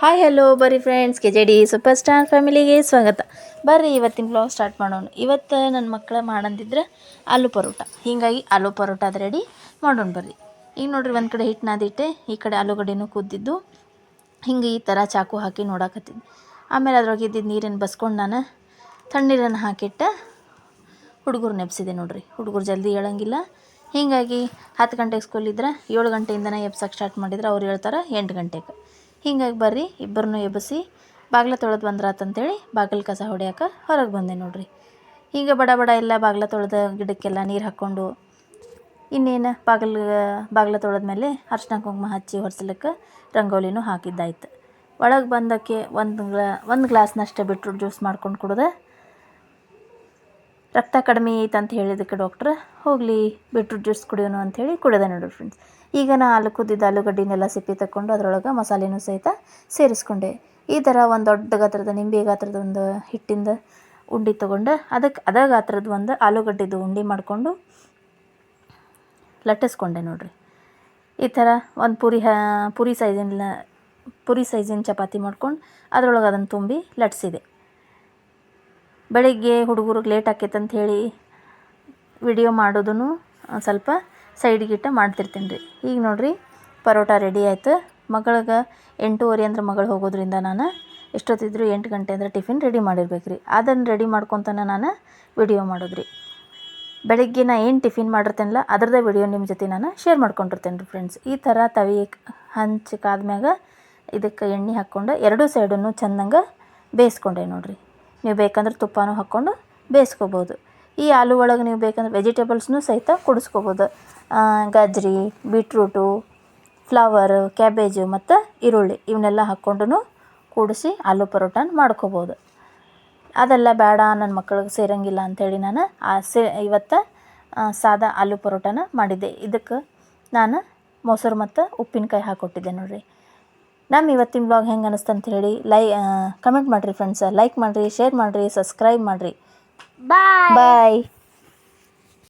Hi hello ಬರ್ರಿ friends, KJD super star ಫ್ಯಾಮಿಲಿಗೆ ಸ್ವಾಗತ. ಬರ್ರಿ ಇವತ್ತಿನ ಬ್ಲಾಗ್ ಸ್ಟಾರ್ಟ್ ಮಾಡೋಣ. ಇವತ್ತು ನನ್ನ ಮಕ್ಕಳ ಮಾಡಂದಿದ್ರೆ ಆಲೂ ಪರೋಟ, ಹೀಗಾಗಿ ಆಲೂ ಪರೋಟ ಅದು ರೆಡಿ ಮಾಡೋಣ ಬರ್ರಿ. ಈಗ ನೋಡ್ರಿ, ಒಂದು ಕಡೆ ಹಿಟ್ಟು ನಾದಿಟ್ಟೆ, ಈ ಕಡೆ ಆಲೂಗಡ್ಡೆನೂ ಕುದ್ದಿದ್ದು, ಹಿಂಗೆ ಈ ಥರ ಚಾಕು ಹಾಕಿ ನೋಡಾಕತ್ತಿದ್ದೆ. ಆಮೇಲೆ ಅದ್ರೊಳಗೆ ಇದ್ದಿದ್ದು ನೀರನ್ನು ಬಸ್ಕೊಂಡು ನಾನು ತಣ್ಣೀರನ್ನು ಹಾಕಿಟ್ಟು ಹುಡುಗರು ನೆಪ್ಸಿದೆ ನೋಡ್ರಿ. ಹುಡುಗರು ಜಲ್ದಿ ಹೇಳಂಗಿಲ್ಲ, ಹೀಗಾಗಿ 10 ಗಂಟೆಗೆ ಸ್ಕೂಲ್ ಇದ್ರೆ 7 ಗಂಟೆಯಿಂದನೇ ಎಬ್ಸಕ್ಕೆ ಸ್ಟಾರ್ಟ್ ಮಾಡಿದ್ರೆ ಅವ್ರು ಹೇಳ್ತಾರೆ 8 ಗಂಟೆಗೆ. ಹೀಗಾಗಿ ಬರ್ರಿ ಇಬ್ಬರನ್ನೂ ಎಬ್ಬಿಸಿ ಬಾಗ್ಲ ತೊಳೆದು ಬಂದ್ರಾತಂತೇಳಿ ಬಾಗಿಲು ಕಸ ಹೊಡ್ಯಾಕೆ ಹೊರಗೆ ಬಂದೆ ನೋಡ್ರಿ. ಹೀಗೆ ಬಡ ಬಡ ಎಲ್ಲ ಬಾಗ್ಲ ತೊಳೆದ ಗಿಡಕ್ಕೆಲ್ಲ ನೀರು ಹಾಕ್ಕೊಂಡು ಇನ್ನೇನು ಬಾಗ್ಲ ತೊಳೆದ್ಮೇಲೆ ಅರ್ಶಿನ ಕುಂಕುಮ ಹಚ್ಚಿ ಹೊರ್ಸಲಿಕ್ಕೆ ರಂಗೋಲಿನೂ ಹಾಕಿದ್ದಾಯ್ತು. ಒಳಗೆ ಬಂದಕ್ಕೆ ಒಂದು ಗ್ಲಾಸ್ನಷ್ಟೇ ಬೀಟ್ರೂಟ್ ಜ್ಯೂಸ್ ಮಾಡ್ಕೊಂಡು ಕುಡ್ದೆ. ರಕ್ತ ಕಡಿಮೆ ಐತಂತ ಹೇಳಿದಕ್ಕೆ ಡಾಕ್ಟ್ರ್, ಹೋಗಲಿ ಬೀಟ್ರೂಟ್ ಜ್ಯೂಸ್ ಕುಡಿಯೋಣ ಅಂಥೇಳಿ ಕುಡಿದೆ ನೋಡ್ರಿ ಫ್ರೆಂಡ್ಸ್. ಈಗ ನಾ ಕುದ್ದಿದ್ದ ಆಲೂಗಡ್ಡಿನೆಲ್ಲ ಸಿಪ್ಪಿ ತಗೊಂಡು ಅದರೊಳಗೆ ಮಸಾಲೆನೂ ಸಹಿತ ಸೇರಿಸ್ಕೊಂಡೆ. ಈ ಥರ ಒಂದು ದೊಡ್ಡ ಗಾತ್ರದ ನಿಂಬೆ ಗಾತ್ರದ ಒಂದು ಹಿಟ್ಟಿಂದ ಉಂಡೆ ತೊಗೊಂಡು ಅದೇ ಗಾತ್ರದ ಒಂದು ಆಲೂಗಡ್ಡೆದು ಉಂಡೆ ಮಾಡಿಕೊಂಡು ಲಟ್ಟಿಸ್ಕೊಂಡೆ ನೋಡ್ರಿ. ಈ ಥರ ಒಂದು ಪುರಿ ಸೈಜಿನ ಚಪಾತಿ ಮಾಡ್ಕೊಂಡು ಅದರೊಳಗೆ ಅದನ್ನು ತುಂಬಿ ಲಟ್ಸಿದೆ. ಬೆಳಿಗ್ಗೆ ಹುಡುಗರಿಗೆ ಲೇಟ್ ಆಕೈತಂತ ಹೇಳಿ ವಿಡಿಯೋ ಮಾಡೋದನ್ನು ಸ್ವಲ್ಪ ಸೈಡಿಗಿಟ್ಟು ಮಾಡ್ತಿರ್ತೀನಿ ರೀ. ಈಗ ನೋಡಿರಿ ಪರೋಟ ರೆಡಿ ಆಯಿತು. ಮಗಳಿಗೆ 8:30 ಅಂದ್ರೆ ಮಗಳು ಹೋಗೋದ್ರಿಂದ ನಾನು ಎಷ್ಟೊತ್ತಿದ್ರು 8 ಗಂಟೆ ಅಂದರೆ ಟಿಫಿನ್ ರೆಡಿ ಮಾಡಿರ್ಬೇಕು ರೀ. ಅದನ್ನು ರೆಡಿ ಮಾಡ್ಕೊತಾನೆ ನಾನು ವಿಡಿಯೋ ಮಾಡೋದ್ರಿ. ಬೆಳಿಗ್ಗೆ ನಾ ಏನು ಟಿಫಿನ್ ಮಾಡಿರ್ತೇನಲ್ಲ ಅದರದ್ದೇ ವಿಡಿಯೋ ನಿಮ್ಮ ಜೊತೆ ನಾನು ಶೇರ್ ಮಾಡ್ಕೊಂಡಿರ್ತೇನೆ ರೀ ಫ್ರೆಂಡ್ಸ್. ಈ ಥರ ತವಿ ಹಂಚಕ್ಕಾದ್ಮ್ಯಾಗ ಇದಕ್ಕೆ ಎಣ್ಣೆ ಹಾಕ್ಕೊಂಡು 2 ಸೈಡನ್ನು ಚೆಂದಂಗೆ ಬೇಯಿಸ್ಕೊಂಡೆ ನೋಡಿರಿ. ನೀವು ಬೇಕಂದ್ರೆ ತುಪ್ಪನೂ ಹಾಕ್ಕೊಂಡು ಬೇಯಿಸ್ಕೋಬೋದು. ಈ ಆಲೂ ಒಳಗೆ ನೀವು ಬೇಕಂದ್ರೆ ವೆಜಿಟೇಬಲ್ಸ್ನೂ ಸಹಿತ ಕುಡಿಸ್ಕೋಬೋದು. ಗಜ್ರಿ, ಬೀಟ್ರೂಟು, ಫ್ಲವರು, ಕ್ಯಾಬೇಜು ಮತ್ತು ಈರುಳ್ಳಿ ಇವನ್ನೆಲ್ಲ ಹಾಕ್ಕೊಂಡು ಕೂಡಿಸಿ ಆಲೂ ಪರೋಟನ ಮಾಡ್ಕೋಬೋದು. ಅದೆಲ್ಲ ಬೇಡ, ನನ್ನ ಮಕ್ಕಳಿಗೆ ಸೇರಂಗಿಲ್ಲ ಅಂಥೇಳಿ ನಾನು ಇವತ್ತು ಸಾದಾ ಆಲೂ ಪರೋಟನ ಮಾಡಿದ್ದೆ. ಇದಕ್ಕೆ ನಾನು ಮೊಸರು ಮತ್ತು ಉಪ್ಪಿನಕಾಯಿ ಹಾಕ್ಕೊಟ್ಟಿದ್ದೆ ನೋಡಿರಿ. ನಮ್ಮ ಇವತ್ತಿನ ಬ್ಲಾಗ್ ಹೆಂಗೆ ಅನ್ನಿಸ್ತು ಅಂತ ಹೇಳಿ ಕಮೆಂಟ್ ಮಾಡಿರಿ ಫ್ರೆಂಡ್ಸ್. ಲೈಕ್ ಮಾಡಿರಿ, ಶೇರ್ ಮಾಡಿರಿ, ಸಬ್ಸ್ಕ್ರೈಬ್ ಮಾಡಿರಿ. ಬಾಯ್.